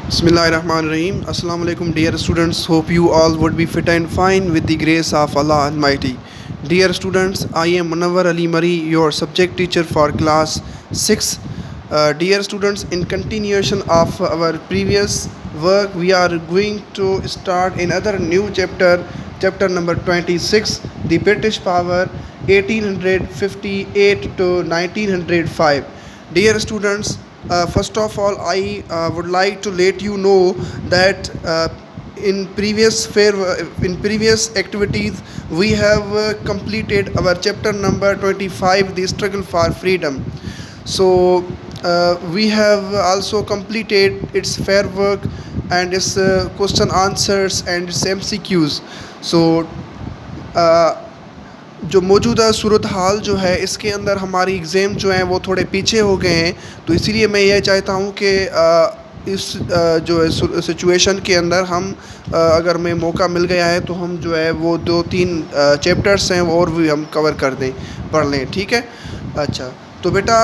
Bismillahirrahmanirrahim. Assalamu alaikum, dear students. Hope you all would be fit and fine with the grace of Allah Almighty. Dear students, I am Munawwar Ali Mari, your subject teacher for class 6. Dear students, in continuation of our previous work, we are going to start another new chapter, chapter number 26, the British Power 1858 to 1905. Dear students, first of all, I would like to let you know that in previous activities we have completed our chapter number 25, the struggle for freedom. So we have also completed its fair work and its question answers and its MCQs. So جو موجودہ صورت حال جو ہے اس کے اندر ہماری exam جو ہیں وہ تھوڑے پیچھے ہو گئے ہیں، تو اسی لیے میں یہ چاہتا ہوں کہ اس جو ہے سچویشن کے اندر ہم اگر میں موقع مل گیا ہے تو ہم جو ہے وہ 2-3 چیپٹرس ہیں اور بھی ہم کور کر دیں، پڑھ لیں، ٹھیک ہے؟ اچھا تو بیٹا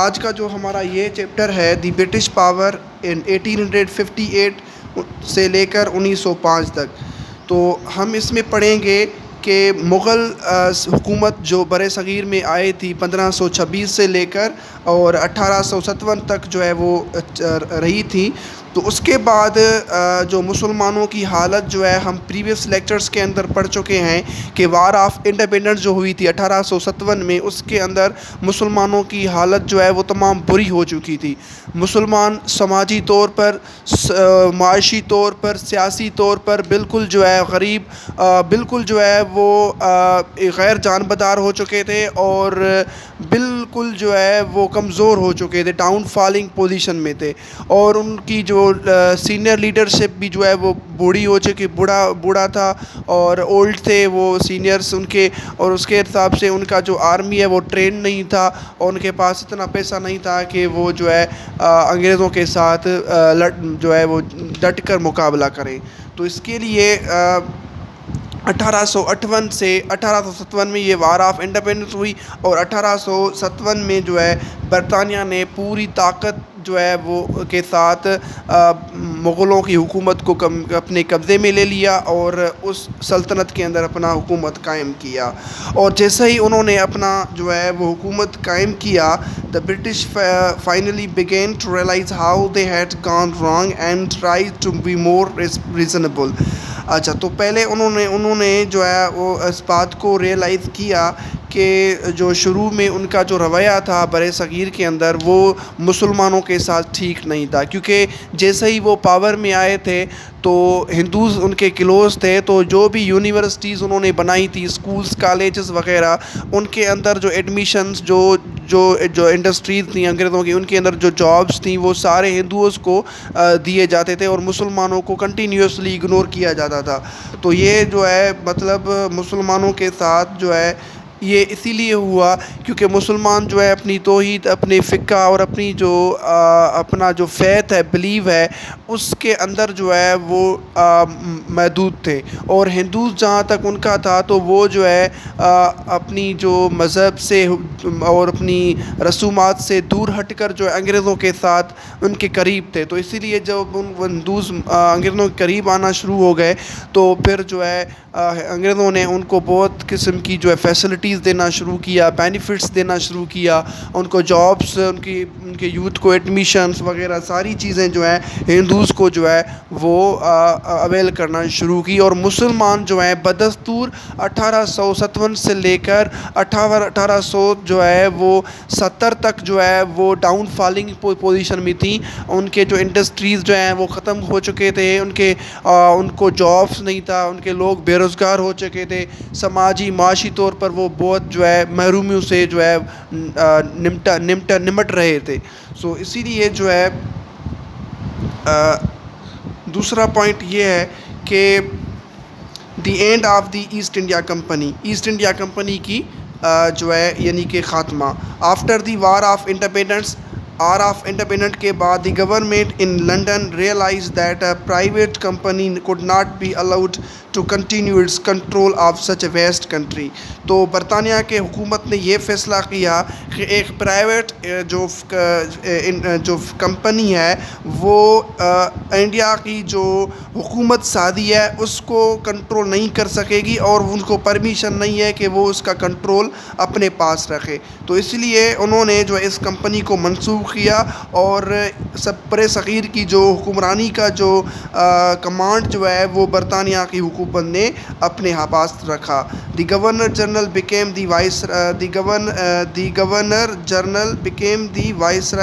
آج کا جو ہمارا یہ چیپٹر ہے دی برٹش پاور ان 1858 سے لے کر 1905 تک، تو ہم اس میں پڑھیں گے کہ مغل حکومت جو بر صغیر میں آئی تھی 1526 سے لے کر اور 1857 تک جو ہے وہ رہی تھی، تو اس کے بعد جو مسلمانوں کی حالت جو ہے ہم پریویس لیکچرز کے اندر پڑھ چکے ہیں کہ وار آف انڈیپینڈنس جو ہوئی تھی 1857 میں، اس کے اندر مسلمانوں کی حالت جو ہے وہ تمام بری ہو چکی تھی. مسلمان سماجی طور پر، معاشی طور پر، سیاسی طور پر بالکل جو ہے غریب، بالکل جو ہے وہ غیر جانبدار ہو چکے تھے اور بالکل جو ہے وہ کمزور ہو چکے تھے، ڈاؤن فالنگ پوزیشن میں تھے، اور ان کی جو سینئر لیڈرشپ بھی جو ہے وہ بوڑھی ہو چکی، بوڑھا تھا اور اولڈ تھے وہ سینئرس ان کے، اور اس کے حساب سے ان کا جو آرمی ہے وہ ٹرین نہیں تھا اور ان کے پاس اتنا پیسہ نہیں تھا کہ وہ جو ہے انگریزوں کے ساتھ جو ہے وہ ڈٹ کر مقابلہ کریں. تو اس کے لیے 1858 سے 1857 میں یہ وار آف انڈیپینڈنس ہوئی اور 1857 میں جو ہے برطانیہ نے پوری طاقت جو ہے وہ کے ساتھ مغلوں کی حکومت کو اپنے قبضے میں لے لیا اور اس سلطنت کے اندر اپنا حکومت قائم کیا. اور جیسے ہی انہوں نے اپنا جو ہے وہ حکومت قائم کیا، the British finally began to realize how they had gone wrong and tried to be more reasonable. اچھا تو پہلے انہوں نے جو ہے وہ اس بات کو ریئلائز کیا کہ جو شروع میں ان کا جو رویہ تھا بر صغیر کے اندر وہ مسلمانوں کے ساتھ ٹھیک نہیں تھا، کیونکہ جیسے ہی وہ پاور میں آئے تھے تو ہندوز ان کے کلوز تھے، تو جو بھی یونیورسٹیز انہوں نے بنائی تھی، اسکولز، کالجز وغیرہ، ان کے اندر جو ایڈمیشنز، جو انڈسٹریز تھیں انگریزوں کی، ان کے اندر جو جابس تھیں وہ سارے ہندوؤں کو دیے جاتے تھے اور مسلمانوں کو کنٹینیوسلی اگنور کیا جاتا تھا. تو یہ جو ہے مطلب مسلمانوں کے ساتھ جو ہے یہ اسی لیے ہوا کیونکہ مسلمان جو ہے اپنی توحید، اپنے فقہ اور اپنی جو اپنا جو فیتھ ہے، بلیو ہے، اس کے اندر جو ہے وہ محدود تھے، اور ہندوز جہاں تک ان کا تھا تو وہ جو ہے اپنی جو مذہب سے اور اپنی رسومات سے دور ہٹ کر جو ہے انگریزوں کے ساتھ ان کے قریب تھے. تو اسی لیے جب ان ہندوز انگریزوں کے قریب آنا شروع ہو گئے تو پھر جو ہے انگریزوں نے ان کو بہت قسم کی جو ہے فیسلٹیز دینا شروع کیا، بینیفٹس دینا شروع کیا، ان کو جابس، ان کے یوتھ کو ایڈمیشنس وغیرہ ساری چیزیں جو ہیں ہندوز کو جو ہے وہ اویل کرنا شروع کی. اور مسلمان جو ہیں بدستور 1857 سے لے کر 1800 جو ہے وہ 70 تک جو ہے وہ ڈاؤن فالنگ پوزیشن میں تھیں. ان کے جو انڈسٹریز جو ہیں وہ ختم ہو چکے تھے، ان کو جابس نہیں تھا، ان کے لوگ بے روزگار ہو چکے تھے، سماجی معاشی طور پر وہ بہت جو ہے محرومیوں سے جو ہے نمٹ رہے تھے. سو اسی لیے جو ہے دوسرا پوائنٹ یہ ہے کہ the end of the East India Company کی جو ہے یعنی کہ خاتمہ. After the war of independent کے بعد the government in London realize that a private company could not be allowed to continue its control of such a vast country. تو برطانیہ کے حکومت نے یہ فیصلہ کیا کہ ایک پرائیویٹ جو کمپنی ہے وہ انڈیا کی جو حکومت سادی ہے اس کو کنٹرول نہیں کر سکے گی، اور ان کو پرمیشن نہیں ہے کہ وہ اس کا کنٹرول اپنے پاس رکھے. تو اس لیے انہوں نے جو اس کمپنی کو منسوخ کیا اور بر صغیر کی جو حکمرانی کا جو کمانڈ جو ہے وہ برطانیہ کی حکومت نے اپنے پاس رکھا. The governor general became the governor general became the vice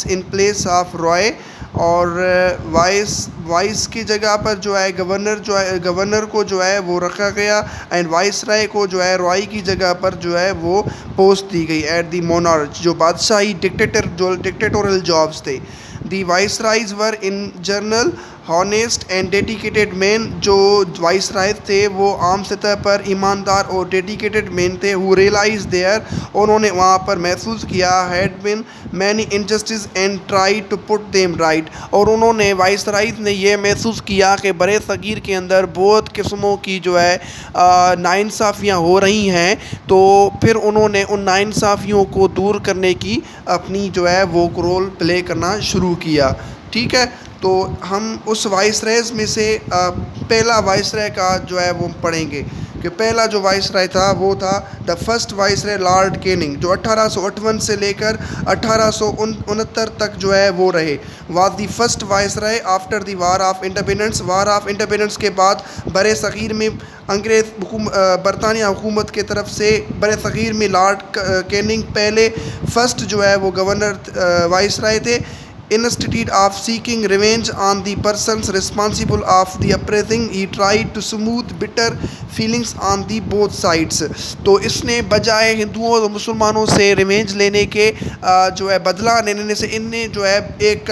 in place of roy, اور وائس کی جگہ پر جو ہے گورنر کو جو ہے وہ رکھا گیا، اینڈ وائس رائے کو جو ہے رائے کی جگہ پر جو ہے وہ پوسٹ دی گئی ایٹ دی مونارچ، جو بادشاہی ڈکٹیٹوریل جابس تھے. The viceroys were in general honest and dedicated men. جو وائس رائز تھے وہ عام سطح پر ایماندار اور ڈیڈیکیٹڈ مین تھے. ہو ریئلائز دیئر، انہوں نے وہاں پر محسوس کیا، had been many injustices and try to put them right. اور انہوں نے وائس رائز نے یہ محسوس کیا کہ بر صغیر کے اندر بہت قسموں کی جو ہے ناانصافیاں ہو رہی ہیں، تو پھر انہوں نے ان ناانصافیوں کو دور کرنے کی اپنی جو ہے وہ رول پلے کرنا شروع کیا. ٹھیک ہے، تو ہم اس وائس رائز میں سے پہلا وائس رائے کا جو ہے وہ پڑھیں گے کہ پہلا جو وائس رائے تھا وہ تھا the first viceroy Lord Canning, جو 1858 سے لے کر 1869 تک جو ہے وہ رہے. Was the first viceroy after the war of independence. War of independence کے بعد بر صغیر میں برطانیہ حکومت کے طرف سے بر صغیر میں لارڈ کیننگ پہلے فرسٹ جو ہے وہ گورنر وائس رائے تھے. Instead of seeking revenge on the persons responsible of the uprising, he tried to soothe bitter feelings on the both sides. تو اس نے بجائے ہندوؤں اور مسلمانوں سے ریونج لینے کے جو ہے بدلہ لینے سے ان نے جو ہے ایک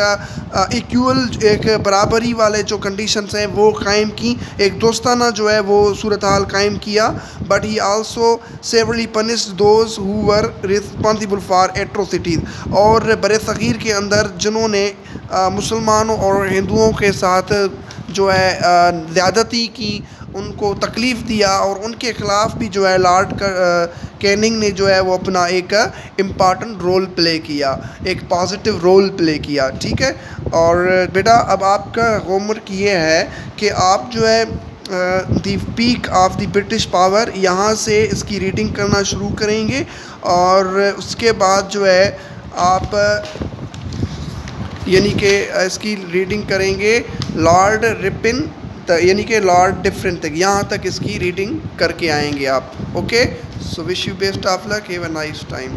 ایک برابری والے جو کنڈیشنز ہیں وہ قائم کی، ایک دوستانہ جو ہے وہ صورتحال قائم کیا. But he also severely punished those who were responsible for atrocities. اور بر صغیر کے اندر جنہوں نے مسلمانوں اور ہندوؤں کے ساتھ جو ہے زیادتی کی، ان کو تکلیف دیا، اور ان کے خلاف بھی جو ہے لارڈ کیننگ نے جو ہے وہ اپنا ایک امپارٹنٹ رول پلے کیا، ایک پازیٹیو رول پلے کیا. ٹھیک ہے، اور بیٹا اب آپ کا ہوم ورک یہ ہے کہ آپ جو ہے the peak of the British power یہاں سے اس کی ریڈنگ کرنا شروع کریں گے، اور اس کے بعد جو ہے آپ یعنی کہ اس کی ریڈنگ کریں گے لارڈ رپن یعنی کہ لارڈ ڈفرنٹ تک، یہاں تک اس کی ریڈنگ کر کے آئیں گے آپ. Okay, so wish you best of luck, have a nice time.